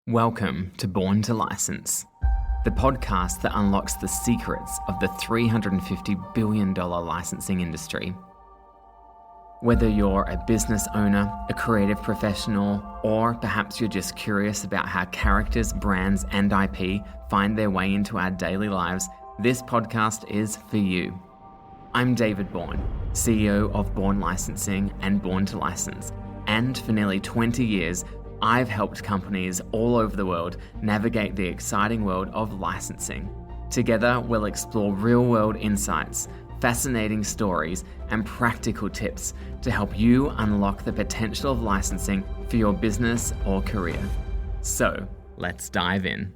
Welcome to Born to License, the podcast that unlocks the secrets of the $350 billion licensing industry. Whether you're a business owner, a creative professional, or perhaps you're just curious about how characters, brands, and IP find their way into our daily lives, this podcast is for you. I'm David Bourne, CEO of Born Licensing and Born to License, and for nearly 20 years, I've helped companies all over the world navigate the exciting world of licensing. Together, we'll explore real-world insights, fascinating stories, and practical tips to help you unlock the potential of licensing for your business or career. So, let's dive in.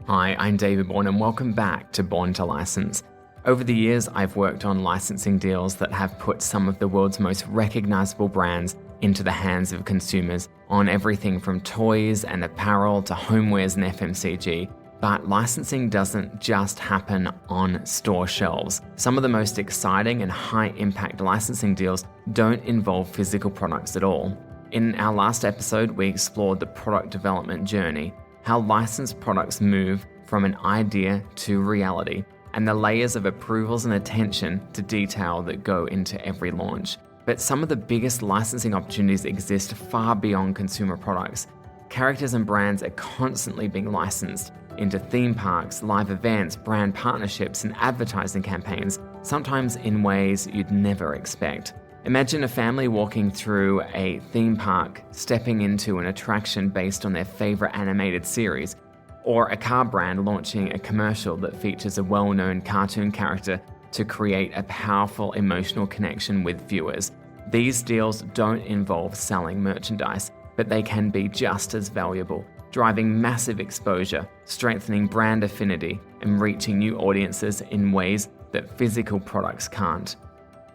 Hi, I'm David Bourne and welcome back to Born to License. Over the years, I've worked on licensing deals that have put some of the world's most recognizable brands into the hands of consumers on everything from toys and apparel to homewares and FMCG. But licensing doesn't just happen on store shelves. Some of the most exciting and high-impact licensing deals don't involve physical products at all. In our last episode, we explored the product development journey, how licensed products move from an idea to reality, and the layers of approvals and attention to detail that go into every launch. But some of the biggest licensing opportunities exist far beyond consumer products. Characters and brands are constantly being licensed into theme parks, live events, brand partnerships, and advertising campaigns, sometimes in ways you'd never expect. Imagine a family walking through a theme park, stepping into an attraction based on their favorite animated series, or a car brand launching a commercial that features a well-known cartoon character to create a powerful emotional connection with viewers. These deals don't involve selling merchandise, but they can be just as valuable, driving massive exposure, strengthening brand affinity, and reaching new audiences in ways that physical products can't.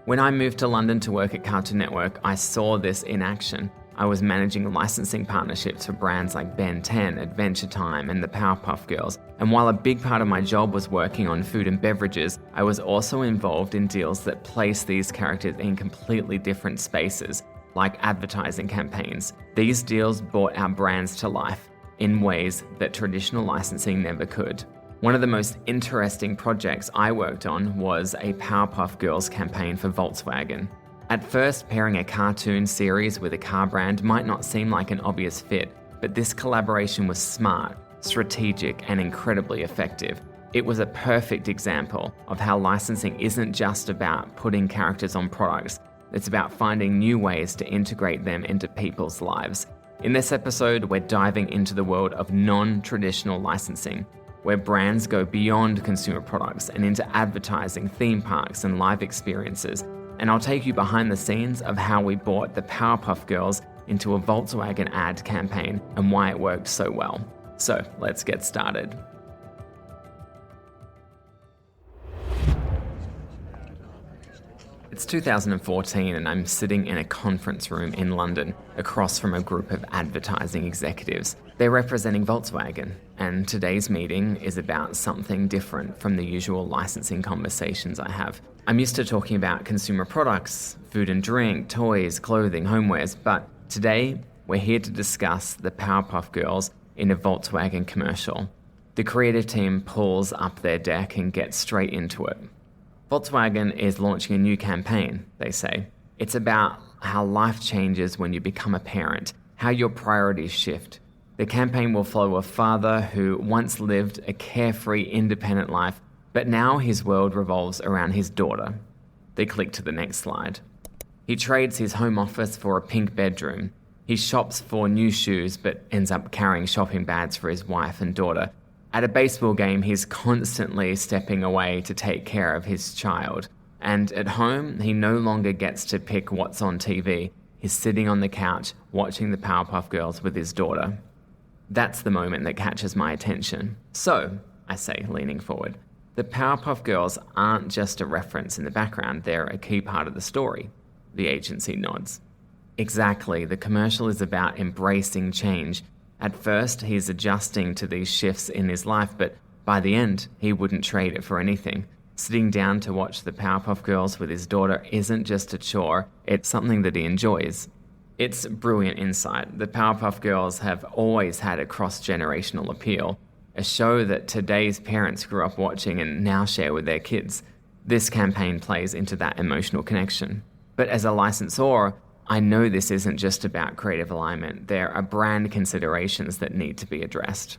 When I moved to London to work at Cartoon Network, I saw this in action. I was managing licensing partnerships for brands like Ben 10, Adventure Time, and the Powerpuff Girls. And while a big part of my job was working on food and beverages, I was also involved in deals that place these characters in completely different spaces, like advertising campaigns. These deals brought our brands to life in ways that traditional licensing never could. One of the most interesting projects I worked on was a Powerpuff Girls campaign for Volkswagen. At first, pairing a cartoon series with a car brand might not seem like an obvious fit, but this collaboration was smart, strategic, and incredibly effective. It was a perfect example of how licensing isn't just about putting characters on products, it's about finding new ways to integrate them into people's lives. In this episode, we're diving into the world of non-traditional licensing, where brands go beyond consumer products and into advertising, theme parks, and live experiences. And I'll take you behind the scenes of how we brought the Powerpuff Girls into a Volkswagen ad campaign and why it worked so well. So let's get started. It's 2014 and I'm sitting in a conference room in London across from a group of advertising executives. They're representing Volkswagen, and today's meeting is about something different from the usual licensing conversations I have. I'm used to talking about consumer products, food and drink, toys, clothing, homewares, but today we're here to discuss the Powerpuff Girls in a Volkswagen commercial. The creative team pulls up their deck and gets straight into it. Volkswagen is launching a new campaign, they say. It's about how life changes when you become a parent, how your priorities shift. The campaign will follow a father who once lived a carefree, independent life, but now his world revolves around his daughter. They click to the next slide. He trades his home office for a pink bedroom. He shops for new shoes, but ends up carrying shopping bags for his wife and daughter. At a baseball game, he's constantly stepping away to take care of his child. And at home, he no longer gets to pick what's on TV. He's sitting on the couch watching the Powerpuff Girls with his daughter. That's the moment that catches my attention. So, I say, leaning forward, the Powerpuff Girls aren't just a reference in the background, they're a key part of the story. The agency nods. Exactly, the commercial is about embracing change. At first, he's adjusting to these shifts in his life, but By the end, he wouldn't trade it for anything. Sitting down to watch the Powerpuff Girls with his daughter isn't just a chore, it's something that he enjoys. It's brilliant insight. The Powerpuff Girls have always had a cross-generational appeal, a show that today's parents grew up watching and now share with their kids. This campaign plays into that emotional connection. But as a licensor, I know this isn't just about creative alignment. There are brand considerations that need to be addressed.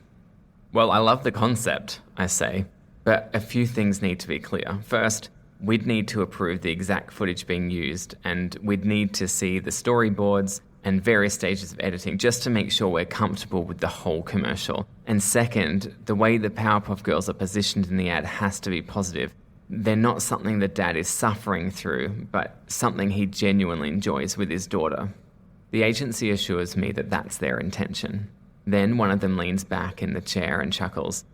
Well, I love the concept, I say, but a few things need to be clear. First, we'd need to approve the exact footage being used, and we'd need to see the storyboards and various stages of editing just to make sure we're comfortable with the whole commercial. And second, the way the Powerpuff Girls are positioned in the ad has to be positive. They're not something that Dad is suffering through, but something he genuinely enjoys with his daughter. The agency assures me that that's their intention. Then one of them leans back in the chair and chuckles.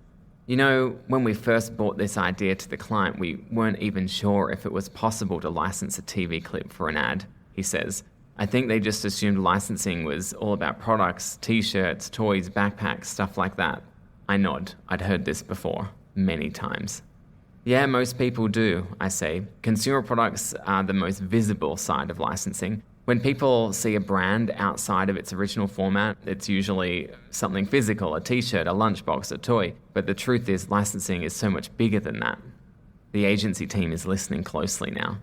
You know, when we first brought this idea to the client, we weren't even sure if it was possible to license a TV clip for an ad, he says. I think they just assumed licensing was all about products, t-shirts, toys, backpacks, stuff like that. I nod. I'd heard this before, many times. Yeah, most people do, I say. Consumer products are the most visible side of licensing. When people see a brand outside of its original format, it's usually something physical, a t-shirt, a lunchbox, a toy. But the truth is, licensing is so much bigger than that. The agency team is listening closely now.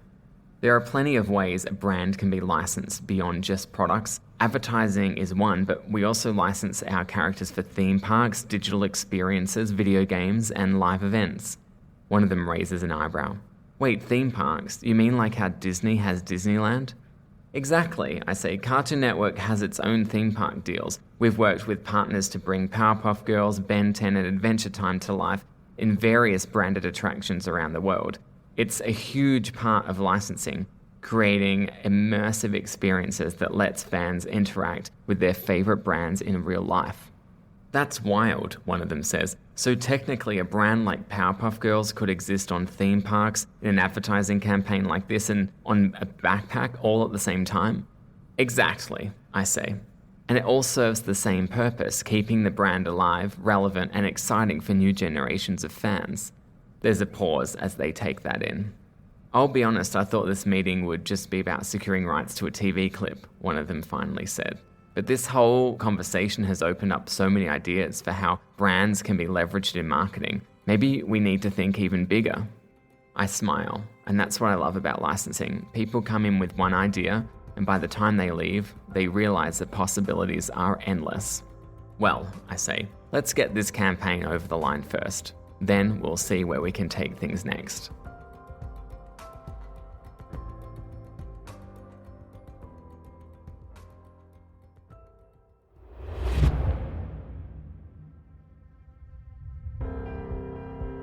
There are plenty of ways a brand can be licensed beyond just products. Advertising is one, but we also license our characters for theme parks, digital experiences, video games, and live events. One of them raises an eyebrow. Wait, theme parks? You mean like how Disney has Disneyland? Exactly, I say. Cartoon Network has its own theme park deals. We've worked with partners to bring Powerpuff Girls, Ben 10, and Adventure Time to life in various branded attractions around the world. It's a huge part of licensing, creating immersive experiences that lets fans interact with their favorite brands in real life. That's wild, one of them says. So technically a brand like Powerpuff Girls could exist on theme parks, in an advertising campaign like this, and on a backpack all at the same time? Exactly, I say. And it all serves the same purpose, keeping the brand alive, relevant, and exciting for new generations of fans. There's a pause as they take that in. I'll be honest, I thought this meeting would just be about securing rights to a TV clip, one of them finally said. But this whole conversation has opened up so many ideas for how brands can be leveraged in marketing. Maybe we need to think even bigger. I smile, and that's what I love about licensing. People come in with one idea, and by the time they leave, they realize the possibilities are endless. Well, I say, let's get this campaign over the line first. Then we'll see where we can take things next.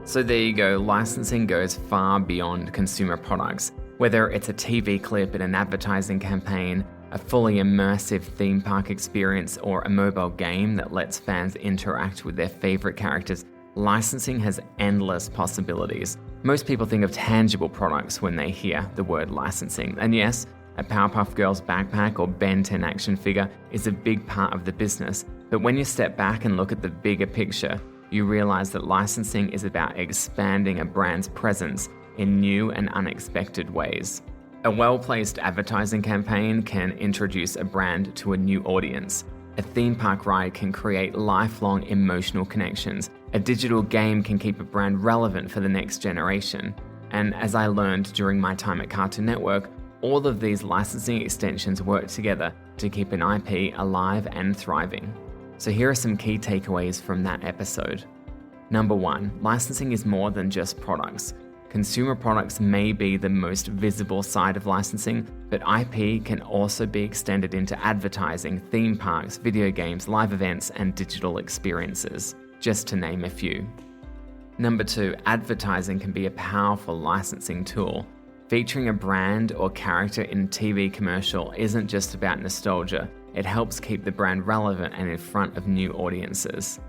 So there you go, licensing goes far beyond consumer products. Whether it's a TV clip in an advertising campaign, a fully immersive theme park experience, or a mobile game that lets fans interact with their favorite characters, licensing has endless possibilities. Most people think of tangible products when they hear the word licensing. And yes, a Powerpuff Girls backpack or Ben 10 action figure is a big part of the business. But when you step back and look at the bigger picture, you realize that licensing is about expanding a brand's presence in new and unexpected ways. A well-placed advertising campaign can introduce a brand to a new audience. A theme park ride can create lifelong emotional connections. A digital game can keep a brand relevant for the next generation. And as I learned during my time at Cartoon Network, all of these licensing extensions work together to keep an IP alive and thriving. So here are some key takeaways from that episode. Number 1, licensing is more than just products. Consumer products may be the most visible side of licensing, but IP can also be extended into advertising, theme parks, video games, live events, and digital experiences, just to name a few. Number 2, advertising can be a powerful licensing tool. Featuring a brand or character in a TV commercial isn't just about nostalgia. It helps keep the brand relevant and in front of new audiences.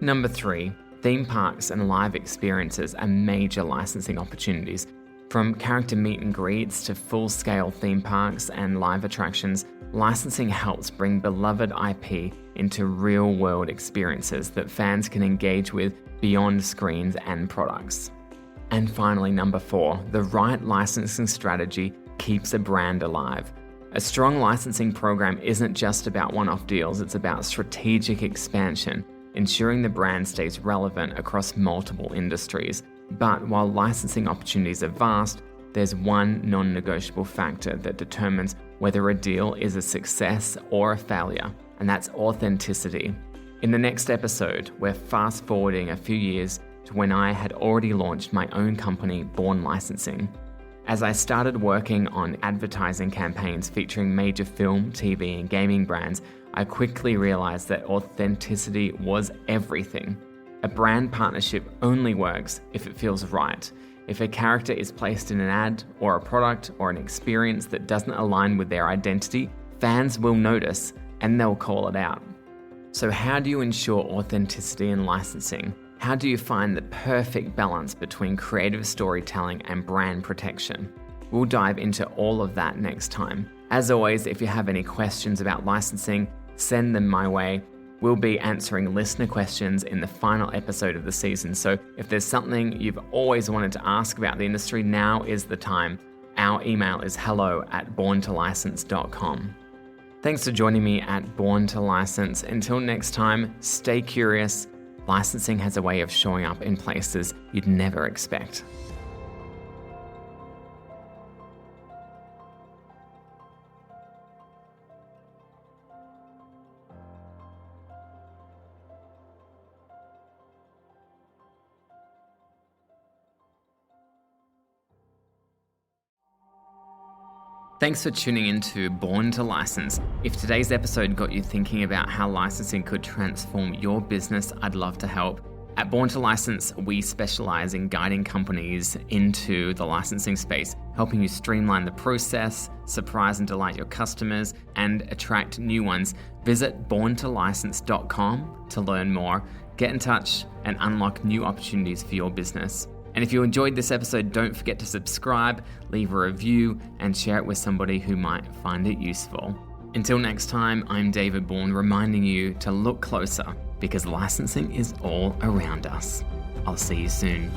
Number 3, theme parks and live experiences are major licensing opportunities. From character meet and greets to full-scale theme parks and live attractions, licensing helps bring beloved IP into real-world experiences that fans can engage with beyond screens and products. And finally, number 4, the right licensing strategy keeps a brand alive. A strong licensing program isn't just about one-off deals, it's about strategic expansion, ensuring the brand stays relevant across multiple industries. But while licensing opportunities are vast, there's one non-negotiable factor that determines whether a deal is a success or a failure, and that's authenticity. In the next episode, we're fast-forwarding a few years to when I had already launched my own company, Born Licensing. As I started working on advertising campaigns featuring major film, TV, and gaming brands, I quickly realized that authenticity was everything. A brand partnership only works if it feels right. If a character is placed in an ad or a product or an experience that doesn't align with their identity, fans will notice and they'll call it out. So how do you ensure authenticity in licensing? How do you find the perfect balance between creative storytelling and brand protection? We'll dive into all of that next time. As always, if you have any questions about licensing, send them my way. We'll be answering listener questions in the final episode of the season. So if there's something you've always wanted to ask about the industry, now is the time. Our email is hello@borntolicense.com. Thanks for joining me at Born to License. Until next time, stay curious. Licensing has a way of showing up in places you'd never expect. Thanks for tuning in to Born to License. If today's episode got you thinking about how licensing could transform your business, I'd love to help. At Born to License, we specialize in guiding companies into the licensing space, helping you streamline the process, surprise and delight your customers, and attract new ones. Visit borntolicense.com to learn more, get in touch, and unlock new opportunities for your business. And if you enjoyed this episode, don't forget to subscribe, leave a review, and share it with somebody who might find it useful. Until next time, I'm David Bourne, reminding you to look closer because licensing is all around us. I'll see you soon.